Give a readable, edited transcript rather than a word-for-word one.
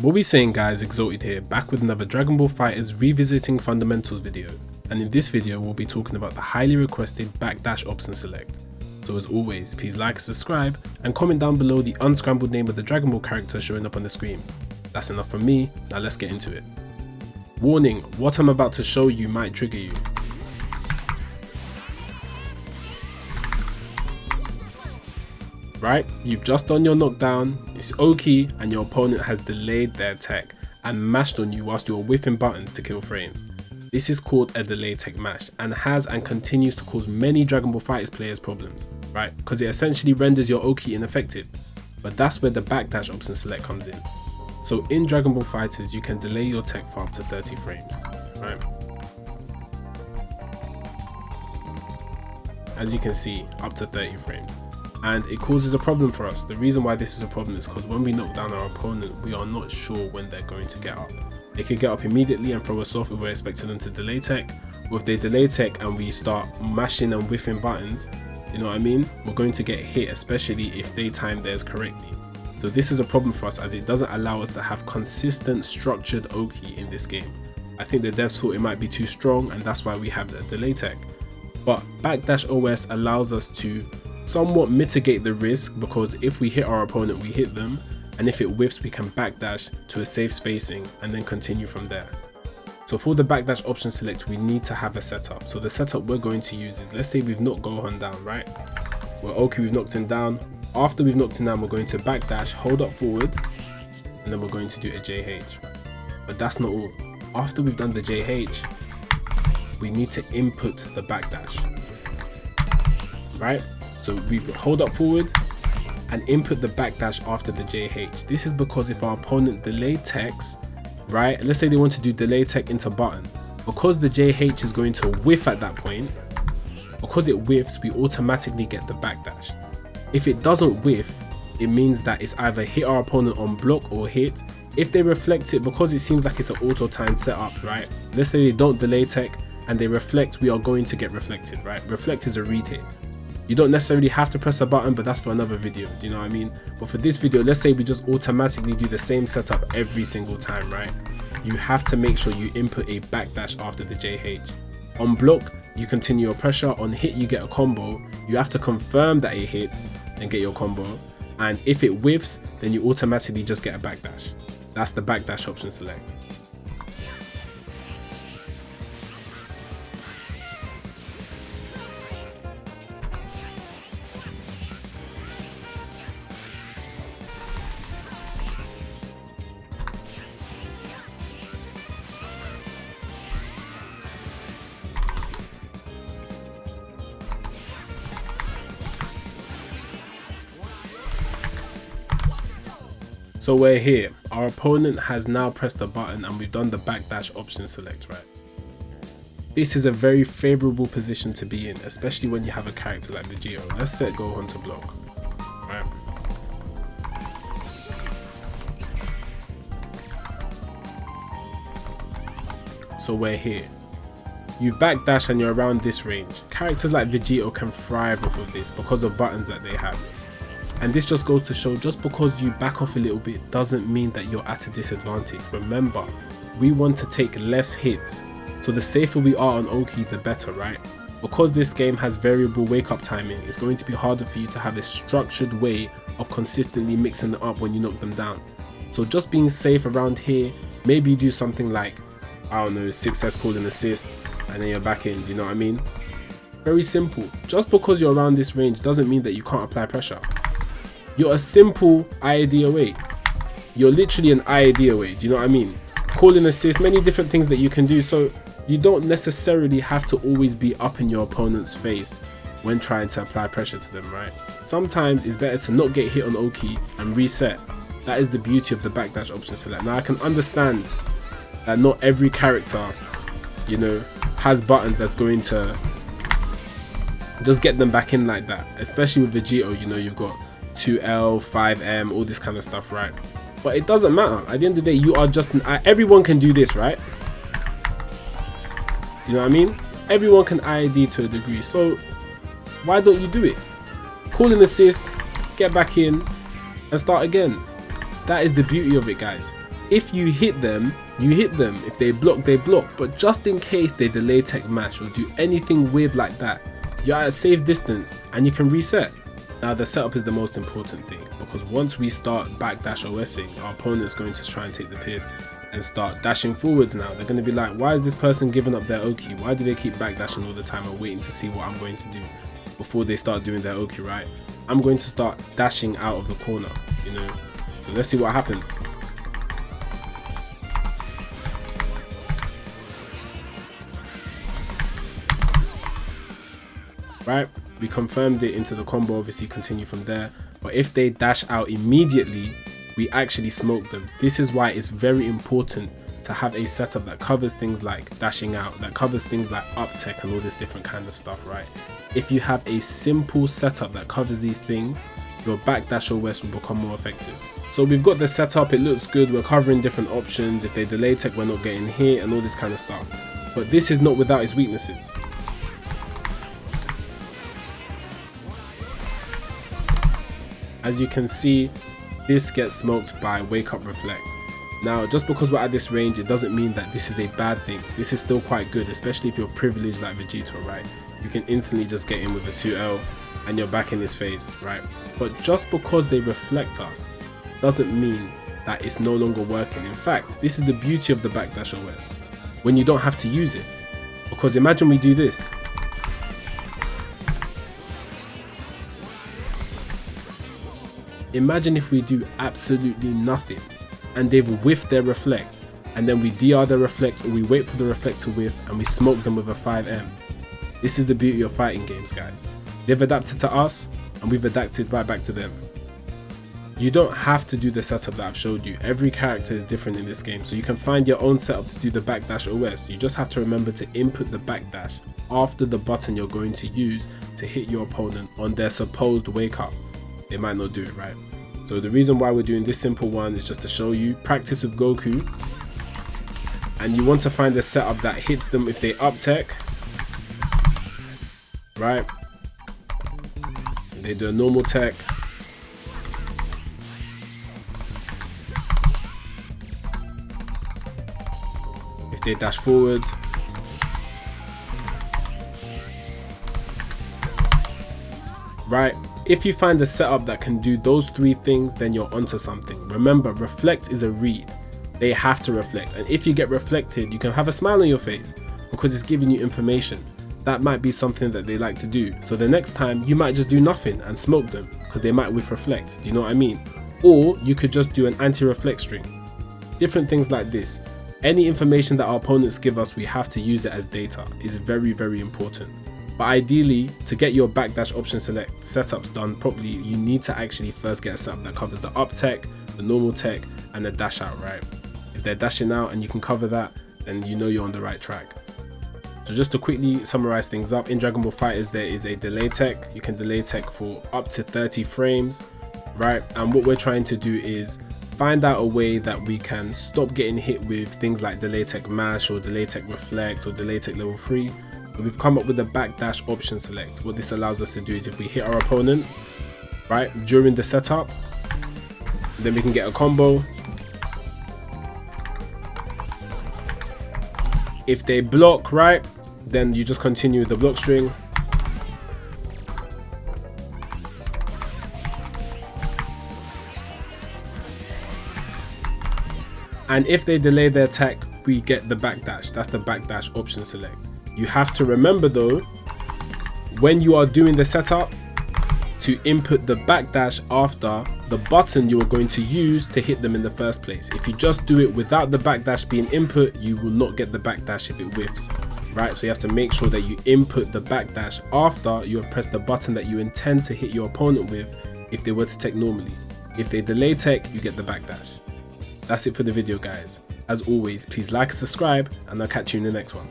What we saying guys, Exltd here, back with another Dragon Ball FighterZ revisiting fundamentals video, and in this video we'll be talking about the highly requested Backdash Option Select. So as always, please like, subscribe and comment down below the unscrambled name of the Dragon Ball character showing up on the screen. That's enough from me, now let's get into it. Warning, what I'm about to show you might trigger you. Right, you've just done your knockdown, it's Oki and your opponent has delayed their tech and mashed on you whilst you're whiffing buttons to kill frames. This is called a delay tech mash and has and continues to cause many Dragon Ball FighterZ players problems, right? Because it essentially renders your Oki ineffective. But that's where the Backdash Option Select comes in. So in Dragon Ball FighterZ you can delay your tech for up to 30 frames, right? As you can see, up to 30 frames. And it causes a problem for us. The reason why this is a problem is because when we knock down our opponent, we are not sure when they're going to get up. They could get up immediately and throw us off if we're expecting them to delay tech, or if they delay tech and we start mashing and whiffing buttons, you know what I mean, we're going to get hit, especially if they time theirs correctly. So this is a problem for us as it doesn't allow us to have consistent structured Oki in this game. I think the devs thought it might be too strong and that's why we have the delay tech. But Backdash OS allows us to somewhat mitigate the risk, because if we hit our opponent we hit them, and if it whiffs we can backdash to a safe spacing and then continue from there. So for the Backdash Option Select we need to have a setup. So the setup we're going to use is, let's say we've knocked Gohan down, right? Well, okay, we've knocked him down. After we've knocked him down we're going to backdash, hold up forward, and then we're going to do a JH. But that's not all. After we've done the JH we need to input the backdash, right? So we hold up forward and input the backdash after the JH. This is because if our opponent delay techs, right, let's say they want to do delay tech into button, because the JH is going to whiff at that point, because it whiffs we automatically get the backdash. If it doesn't whiff, it means that it's either hit our opponent on block or hit. If they reflect it, because it seems like it's an auto time setup, right, let's say they don't delay tech and they reflect, we are going to get reflected, right? Reflect is a read hit. You don't necessarily have to press a button, but that's for another video, do you know what I mean? But for this video, let's say we just automatically do the same setup every single time, right? You have to make sure you input a backdash after the JH. On block, you continue your pressure. On hit, you get a combo. You have to confirm that it hits and get your combo. And if it whiffs, then you automatically just get a backdash. That's the Backdash Option Select. So we're here, our opponent has now pressed the button and we've done the Backdash Option Select, right? This is a very favourable position to be in, especially when you have a character like Vegito. Let's set Gohan to block, right? So we're here. You backdash and you're around this range. Characters like Vegito can thrive off of this because of buttons that they have. And this just goes to show, just because you back off a little bit doesn't mean that you're at a disadvantage. Remember, we want to take less hits. So the safer we are on Oki, the better, right? Because this game has variable wake up timing, it's going to be harder for you to have a structured way of consistently mixing it up when you knock them down. So just being safe around here, maybe you do something like, I don't know, 6S call and assist, and then you're back in, do you know what I mean? Very simple. Just because you're around this range doesn't mean that you can't apply pressure. You're a simple IAD away. You're literally an IAD away, do you know what I mean? Call and assist, many different things that you can do, so you don't necessarily have to always be up in your opponent's face when trying to apply pressure to them, right? Sometimes it's better to not get hit on Oki and reset. That is the beauty of the Backdash Option Select. Now I can understand that not every character, you know, has buttons that's going to just get them back in like that, especially with Vegito, you know, you've got 2L, 5M, all this kind of stuff, right? But it doesn't matter. At the end of the day, you are just everyone can do this, right? Do you know what I mean? Everyone can IAD to a degree, so why don't you do it? Call an assist, get back in and start again. That is the beauty of it, guys. If you hit them, you hit them. If they block, they block. But just in case they delay tech mash or do anything weird like that, you're at a safe distance and you can reset. Now the setup is the most important thing, because once we start backdash OSing, our opponent's going to try and take the piss and start dashing forwards now. They're going to be like, why is this person giving up their Oki? Why do they keep backdashing all the time and waiting to see what I'm going to do before they start doing their Oki, right? I'm going to start dashing out of the corner, you know? So let's see what happens. Right, we confirmed it into the combo, obviously continue from there. But if they dash out immediately, we actually smoke them. This is why it's very important to have a setup that covers things like dashing out, that covers things like up tech and all this different kind of stuff, right? If you have a simple setup that covers these things, your backdash OS will become more effective. So we've got the setup, it looks good, we're covering different options. If they delay tech, we're not getting hit and all this kind of stuff. But this is not without its weaknesses. As you can see, this gets smoked by Wake Up Reflect. Now, just because we're at this range, it doesn't mean that this is a bad thing. This is still quite good, especially if you're privileged like Vegito, right? You can instantly just get in with a 2L and you're back in his face, right? But just because they reflect us doesn't mean that it's no longer working. In fact, this is the beauty of the backdash OS, when you don't have to use it. Because imagine we do this. Imagine if we do absolutely nothing and they've whiffed their reflect, and then we DR the reflect, or we wait for the reflect to whiff and we smoke them with a 5M. This is the beauty of fighting games, guys. They've adapted to us and we've adapted right back to them. You don't have to do the setup that I've showed you. Every character is different in this game, so you can find your own setup to do the backdash OS. You just have to remember to input the backdash after the button you're going to use to hit your opponent on their supposed wake up. They might not do it right. So the reason why we're doing this simple one is just to show you, practice with Goku, and you want to find a setup that hits them if they up tech, right? They do a normal tech, if they dash forward, right? If you find a setup that can do those three things, then you're onto something. Remember, reflect is a read. They have to reflect, and if you get reflected, you can have a smile on your face because it's giving you information. That might be something that they like to do. So the next time you might just do nothing and smoke them because they might with reflect. Do you know what I mean? Or you could just do an anti-reflect string. Different things like this. Any information that our opponents give us, we have to use it as data. It's very, very important. But ideally, to get your backdash option select setups done properly, you need to actually first get a setup that covers the up tech, the normal tech, and the dash out, right? If they're dashing out and you can cover that, then you know you're on the right track. So just to quickly summarize things up, in Dragon Ball FighterZ there is a delay tech. You can delay tech for up to 30 frames, right? And what we're trying to do is find out a way that we can stop getting hit with things like delay tech mash or delay tech reflect or delay tech level 3. We've come up with a backdash option select. What this allows us to do is if we hit our opponent, right, during the setup, then we can get a combo. If they block, right, then you just continue with the block string. And if they delay their attack, we get the backdash. That's the backdash option select. You have to remember though, when you are doing the setup, to input the backdash after the button you are going to use to hit them in the first place. If you just do it without the backdash being input, you will not get the backdash if it whiffs, right? So you have to make sure that you input the backdash after you have pressed the button that you intend to hit your opponent with if they were to tech normally. If they delay tech, you get the backdash. That's it for the video, guys. As always, please like and subscribe, and I'll catch you in the next one.